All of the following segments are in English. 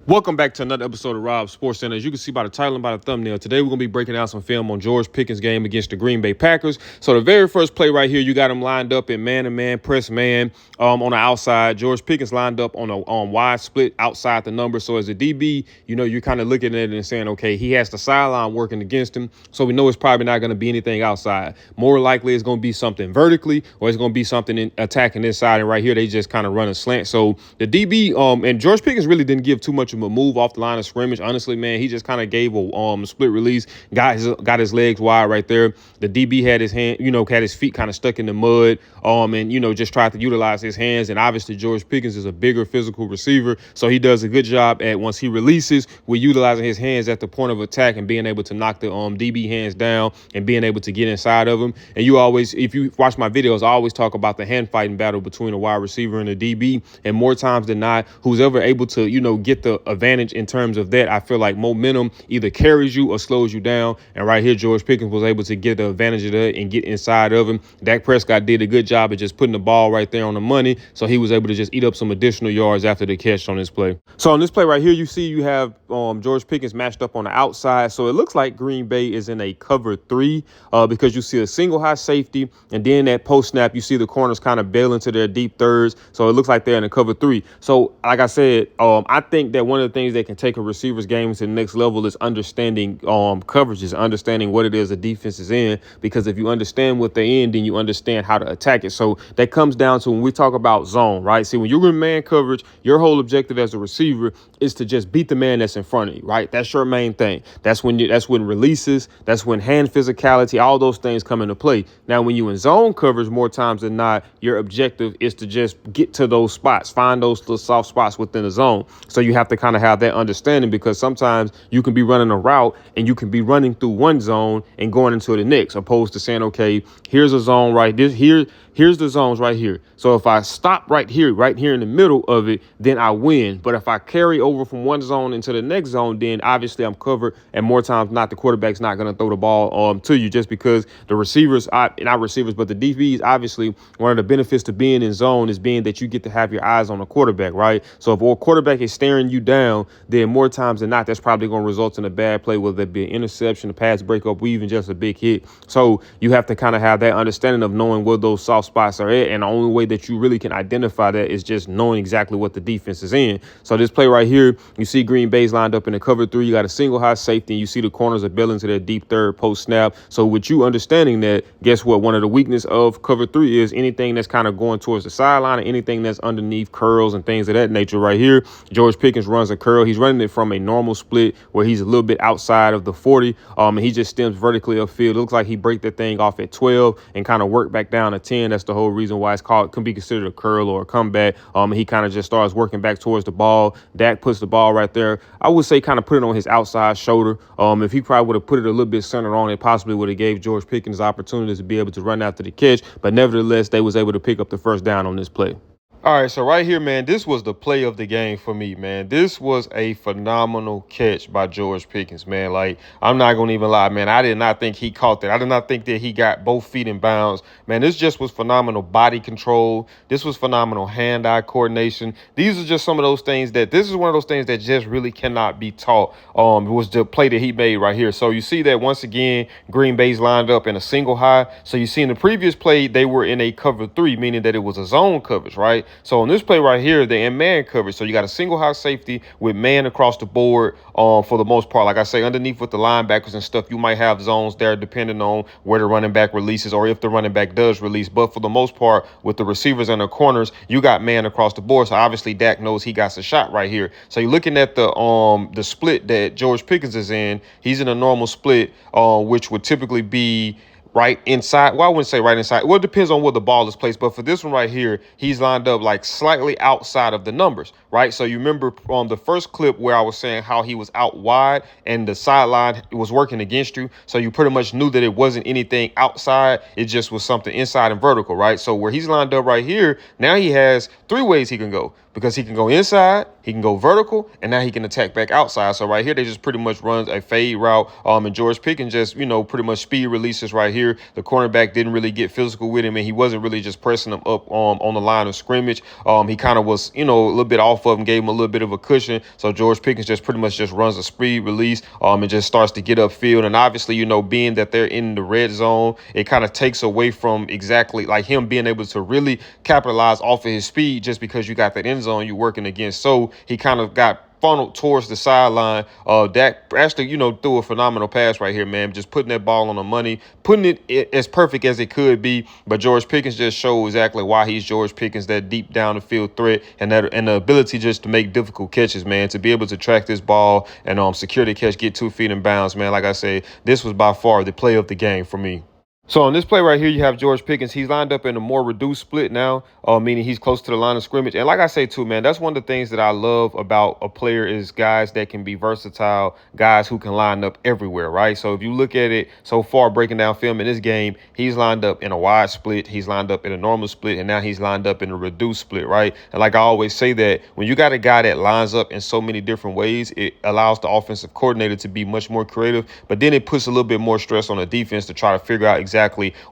Welcome back to another episode of Rob Sports Center. As you can see by the title and by the thumbnail, today we're going to be breaking down some film on George Pickens' game against the Green Bay Packers. So the very first play right here, you got him lined up in man-to-man, press man on the outside. George Pickens lined up on a wide split outside the number. So as a DB, you're kind of looking at it and saying, okay, he has the sideline working against him. So we know it's probably not going to be anything outside. More likely it's going to be something vertically or it's going to be something attacking inside. And right here, they just kind of run a slant. So the DB and George Pickens really didn't give too much of a move off the line of scrimmage. Honestly, man, he just kind of gave a split release, got his legs wide right there. The DB had his had his feet kind of stuck in the mud, and just tried to utilize his hands. And obviously, George Pickens is a bigger physical receiver, so he does a good job at once he releases with utilizing his hands at the point of attack and being able to knock the DB hands down and being able to get inside of him. And you always, if you watch my videos, I always talk about the hand fighting battle between a wide receiver and a DB. And more times than not, who's ever able to get the advantage in terms of that, I feel like momentum either carries you or slows you down. And right here, George Pickens was able to get the advantage of that and get inside of him. Dak Prescott did a good job of just putting the ball right there on the money, so he was able to just eat up some additional yards after the catch on this play. So on this play right here, you have George Pickens matched up on the outside. So it looks like Green Bay is in a cover 3 because you see a single high safety, and then that post snap, you see the corners kind of bail into their deep thirds. So it looks like they're in a cover 3. So like I said, I think that one of the things that can take a receiver's game to the next level is understanding coverages, understanding what it is the defense is in, because if you understand what they're in, then you understand how to attack it. So that comes down to when we talk about zone, right? See, when you're in man coverage, your whole objective as a receiver is to just beat the man that's in front of you, right? That's your main thing. That's when releases, that's when hand physicality, all those things come into play. Now, when you're in zone coverage, more times than not, your objective is to just get to those spots, find those little soft spots within the zone. So you have to kind of have that understanding, because sometimes you can be running a route and you can be running through one zone and going into the next, opposed to saying, okay, here's a zone right here. Here's the zones right here. So if I stop right here in the middle of it, then I win. But if I carry over from one zone into the next zone, then obviously I'm covered. And more times not, the quarterback's not going to throw the ball to you, just because the receivers, not receivers, but the DBs, obviously one of the benefits to being in zone is being that you get to have your eyes on the quarterback, right? So if a quarterback is staring you down, then more times than not, that's probably going to result in a bad play, whether it be an interception, a pass breakup, or even just a big hit. So you have to kind of have that understanding of knowing where those soft spots are at, and the only way that you really can identify that is just knowing exactly what the defense is in. So this play right here, you see Green Bay's lined up in the cover 3. You got a single high safety, and you see the corners are bailing to their deep third post snap. So with you understanding that, guess what? One of the weakness of cover 3 is anything that's kind of going towards the sideline, or anything that's underneath curls and things of that nature. Right here, George Pickens runs a curl. He's running it from a normal split where he's a little bit outside of the 40, and he just stems vertically upfield. It looks like he break that thing off at 12 and kind of work back down to 10. That's the whole reason why can be considered a curl or a comeback. He kind of just starts working back towards the ball. Dak puts the ball right there. I would say kind of put it on his outside shoulder. If he probably would have put it a little bit centered on, it possibly would have gave George Pickens opportunities to be able to run after the catch. But nevertheless, they was able to pick up the first down on this play. All right, so right here, man, this was the play of the game for me, man. This was a phenomenal catch by George Pickens, man. Like, I'm not going to even lie, man. I did not think he caught that. I did not think that he got both feet in bounds. Man, this just was phenomenal body control. This was phenomenal hand-eye coordination. These are just some of those things this is one of those things that just really cannot be taught. It was the play that he made right here. So you see that once again, Green Bay's lined up in a single high. So you see in the previous play, they were in a cover 3, meaning that it was a zone coverage, right? So on this play right here, they're in man coverage. So you got a single high safety with man across the board for the most part. Like I say, underneath with the linebackers and stuff, you might have zones there depending on where the running back releases or if the running back does release. But for the most part, with the receivers and the corners, you got man across the board. So obviously Dak knows he got a shot right here. So you're looking at the split that George Pickens is in. He's in a normal split, which would typically be right inside. Well, I wouldn't say right inside. Well, it depends on where the ball is placed. But for this one right here, he's lined up like slightly outside of the numbers, right? So you remember on the first clip where I was saying how he was out wide and the sideline was working against you. So you pretty much knew that it wasn't anything outside. It just was something inside and vertical, right? So where he's lined up right here, now he has 3 ways he can go. because he can go inside, he can go vertical, and now he can attack back outside. So right here, they just pretty much runs a fade route. And George Pickens just, pretty much speed releases right here. The cornerback didn't really get physical with him, and he wasn't really just pressing him up on the line of scrimmage. He kind of was, a little bit off of him, gave him a little bit of a cushion. So George Pickens just pretty much just runs a speed release and just starts to get upfield. And obviously, being that they're in the red zone, it kind of takes away from exactly like him being able to really capitalize off of his speed just because you got that end zone you're working against. So he kind of got funneled towards the sideline. Dak actually, threw a phenomenal pass right here, man. Just putting that ball on the money, putting it as perfect as it could be. But George Pickens just showed exactly why he's George Pickens, that deep down the field threat and the ability just to make difficult catches, man. To be able to track this ball and secure the catch, get 2 feet in bounds, man. Like I said, this was by far the play of the game for me. So on this play right here, you have George Pickens. He's lined up in a more reduced split now, meaning he's close to the line of scrimmage. And like I say, too, man, that's one of the things that I love about a player is guys that can be versatile, guys who can line up everywhere, right? So if you look at it so far, breaking down film in this game, he's lined up in a wide split, he's lined up in a normal split, and now he's lined up in a reduced split, right? And like I always say that when you got a guy that lines up in so many different ways, it allows the offensive coordinator to be much more creative, but then it puts a little bit more stress on the defense to try to figure out exactly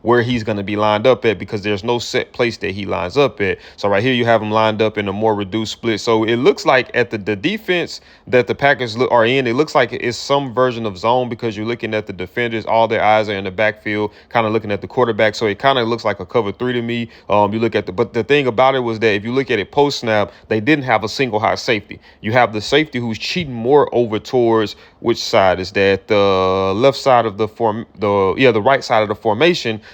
where he's going to be lined up at, because there's no set place that he lines up at. So right here you have him lined up in a more reduced split. So it looks like at the defense that the Packers are in, it looks like it's some version of zone, because you're looking at the defenders, all their eyes are in the backfield, kind of looking at the quarterback. So it kind of looks like a cover 3 to me. You look at but the thing about it was that if you look at it post snap, they didn't have a single high safety. You have the safety who's cheating more over towards, which side is that? The left side of the right side of the formation.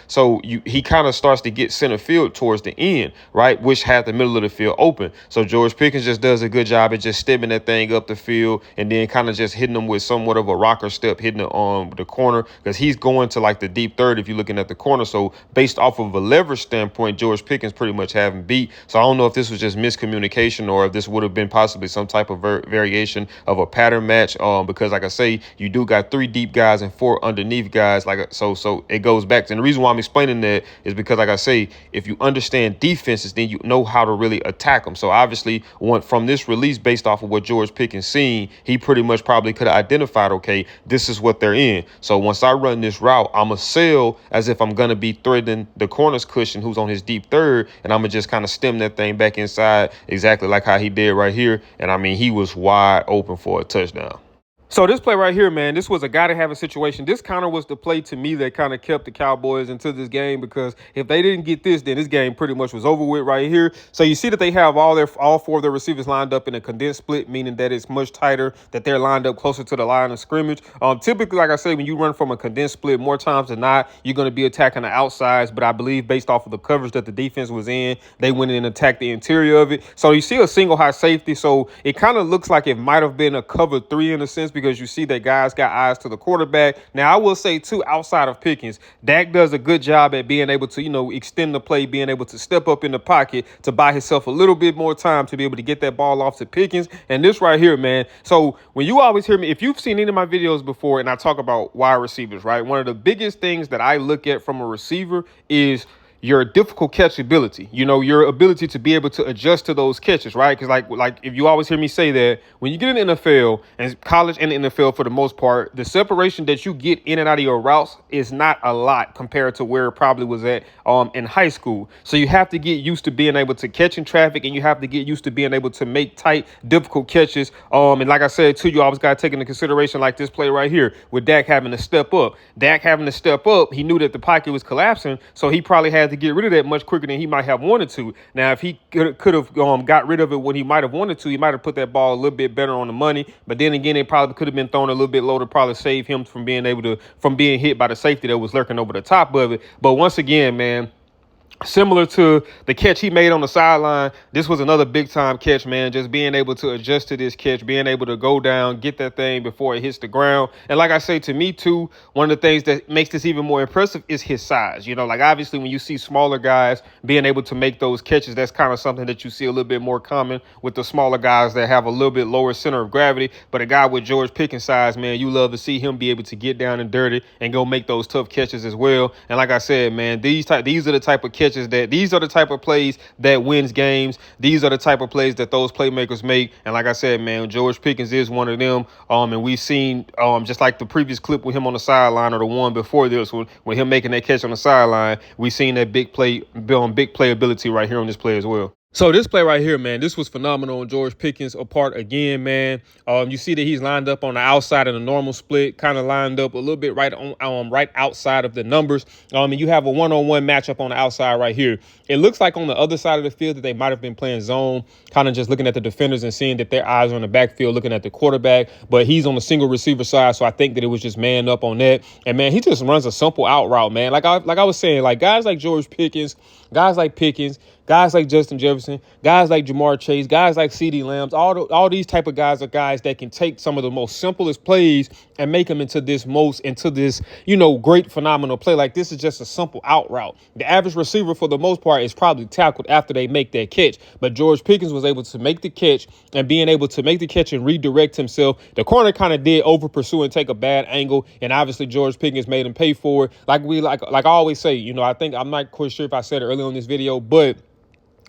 So he kind of starts to get center field towards the end, right, which had the middle of the field open. So George Pickens just does a good job at just stemming that thing up the field and then kind of just hitting them with somewhat of a rocker step, hitting it on the corner, because he's going to like the deep third if you're looking at the corner. So based off of a leverage standpoint, George Pickens pretty much have him beat. So I don't know if this was just miscommunication or if this would have been possibly some type of variation of a pattern match, because like I say, you do got 3 deep guys and 4 underneath guys. So it goes back to, and the reason why I'm explaining that is because, like I say, if you understand defenses, then you know how to really attack them. So obviously, from this release, based off of what George Pickens seen, he pretty much probably could have identified, okay, this is what they're in. So once I run this route, I'm going to sail as if I'm going to be threading the corner's cushion who's on his deep third, and I'm going to just kind of stem that thing back inside exactly like how he did right here. And I mean, he was wide open for a touchdown. So this play right here, man, this was a gotta-have-it situation. This kind of was the play to me that kind of kept the Cowboys into this game, because if they didn't get this, then this game pretty much was over with right here. So you see that they have all 4 of their receivers lined up in a condensed split, meaning that it's much tighter, that they're lined up closer to the line of scrimmage. Typically, like I say, when you run from a condensed split, more times than not, you're going to be attacking the outsides. But I believe based off of the coverage that the defense was in, they went in and attacked the interior of it. So you see a single high safety. So it kind of looks like it might have been a cover 3 in a sense, because you see that guys got eyes to the quarterback. Now, I will say, too, outside of Pickens, Dak does a good job at being able to, extend the play, being able to step up in the pocket to buy himself a little bit more time to be able to get that ball off to Pickens. And this right here, man. So when you always hear me, if you've seen any of my videos before and I talk about wide receivers, right, one of the biggest things that I look at from a receiver is your difficult catchability, your ability to be able to adjust to those catches, right? Because like if you always hear me say that when you get in the NFL and college and the NFL, for the most part, the separation that you get in and out of your routes is not a lot compared to where it probably was at in high school. So you have to get used to being able to catch in traffic, and you have to get used to being able to make tight, difficult catches. And like I said, too, you always got to take into consideration like this play right here with Dak having to step up. He knew that the pocket was collapsing, so he probably had to get rid of that much quicker than he might have wanted to. Now, if he could have got rid of it when he might have wanted to, he might have put that ball a little bit better on the money. But then again, it probably could have been thrown a little bit low to probably save him from being hit by the safety that was lurking over the top of it. But once again, man, similar to the catch he made on the sideline, this was another big-time catch, man. Just being able to adjust to this catch, being able to go down, get that thing before it hits the ground. And like I say, to me, too, one of the things that makes this even more impressive is his size. Like obviously when you see smaller guys being able to make those catches, that's kind of something that you see a little bit more common with the smaller guys that have a little bit lower center of gravity. But a guy with George Pickens' size, man, you love to see him be able to get down and dirty and go make those tough catches as well. And like I said, man, these are the type of catches catches that these are the type of plays that wins games. These are the type of plays that those playmakers make. And like I said, man, George Pickens is one of them. And we've seen just like the previous clip with him on the sideline or the one before this one, with him making that catch on the sideline, we've seen that big playability right here on this play as well. So this play right here, man, this was phenomenal on George Pickens' part again, man. You see that he's lined up on the outside of the normal split, kind of lined up a little bit right on right outside of the numbers. And you have a one-on-one matchup on the outside right here. It looks like on the other side of the field that they might have been playing zone, kind of just looking at the defenders and seeing that their eyes are on the backfield, looking at the quarterback. But he's on the single receiver side, so I think that it was just man up on that. And man, he just runs a simple out route, man. Like I was saying, like guys like George Pickens, guys like Justin Jefferson, guys like Jamar Chase, guys like CeeDee Lamb, all these type of guys are guys that can take some of the most simplest plays and make them into this, great, phenomenal play. Like this is just a simple out route. The average receiver, for the most part, is probably tackled after they make that catch. But George Pickens was able to make the catch, and being able to make the catch and redirect himself. The corner kind of did over pursue and take a bad angle, and obviously George Pickens made him pay for it. Like I always say, I think I'm not quite sure if I said it earlier on this video, but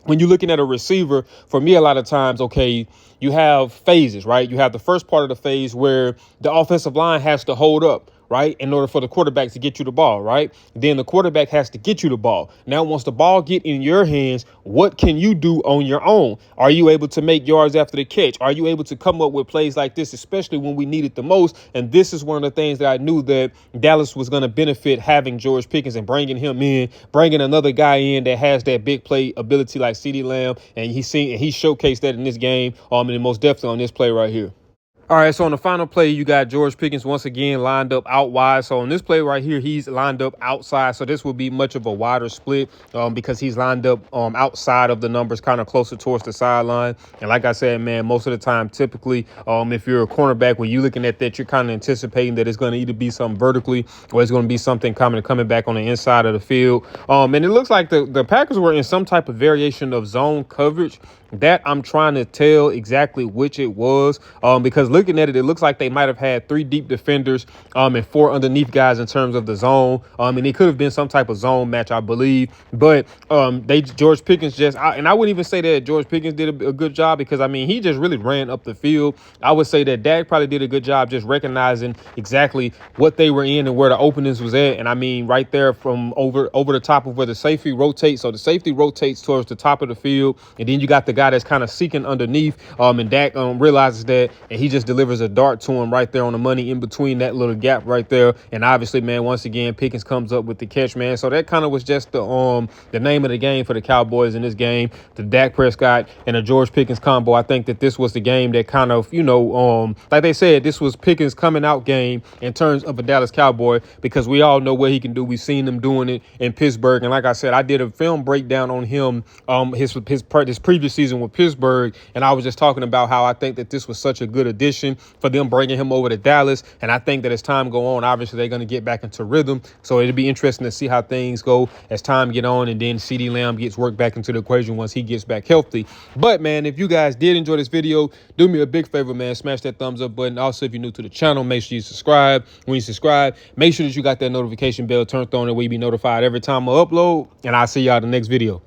when you're looking at a receiver, for me, a lot of times, okay, you have phases, right? You have the first part of the phase where the offensive line has to hold up, right, in order for the quarterback to get you the ball, right? Then the quarterback has to get you the ball. Now, once the ball get in your hands, what can you do on your own? Are you able to make yards after the catch? Are you able to come up with plays like this, especially when we need it the most? And this is one of the things that I knew that Dallas was going to benefit having George Pickens and bringing him in, bringing another guy in that has that big play ability like CeeDee Lamb. And he showcased that in this game, and most definitely on this play right here. All right, so on the final play, you got George Pickens once again lined up out wide. So on this play right here, he's lined up outside. So this will be much of a wider split because he's lined up outside of the numbers, kind of closer towards the sideline. And like I said, man, most of the time, typically, if you're a cornerback, when you're looking at that, you're kind of anticipating that it's going to either be something vertically or it's going to be something coming back on the inside of the field. And it looks like the Packers were in some type of variation of zone coverage. That I'm trying to tell exactly which it was because looking at it, it looks like they might have had 3 deep defenders and 4 underneath guys in terms of the zone. And it could have been some type of zone match, I believe. But George Pickens and I wouldn't even say that George Pickens did a good job because, he just really ran up the field. I would say that Dak probably did a good job just recognizing exactly what they were in and where the openings was at. And right there from over the top of where the safety rotates. So the safety rotates towards the top of the field. And then you got the guy that's kind of seeking underneath, and Dak realizes that, and he just delivers a dart to him right there on the money in between that little gap right there. And obviously, man, once again, Pickens comes up with the catch, man. So that kind of was just the name of the game for the Cowboys in this game, the Dak Prescott and the George Pickens combo. I think that this was the game that kind of, like they said, this was Pickens' coming out game in terms of a Dallas Cowboy because we all know what he can do. We've seen him doing it in Pittsburgh, and like I said, I did a film breakdown on him, his previous season with Pittsburgh, and I was just talking about how I think that this was such a good addition for them bringing him over to Dallas. And I think that as time go on, obviously they're going to get back into rhythm. So it'll be interesting to see how things go as time get on, and then CeeDee Lamb gets worked back into the equation once he gets back healthy. But man, if you guys did enjoy this video, do me a big favor, man, smash that thumbs up button. Also, if you're new to the channel, make sure you subscribe. When you subscribe, make sure that you got that notification bell turned on, and we be notified every time I upload. And I'll see y'all in the next video.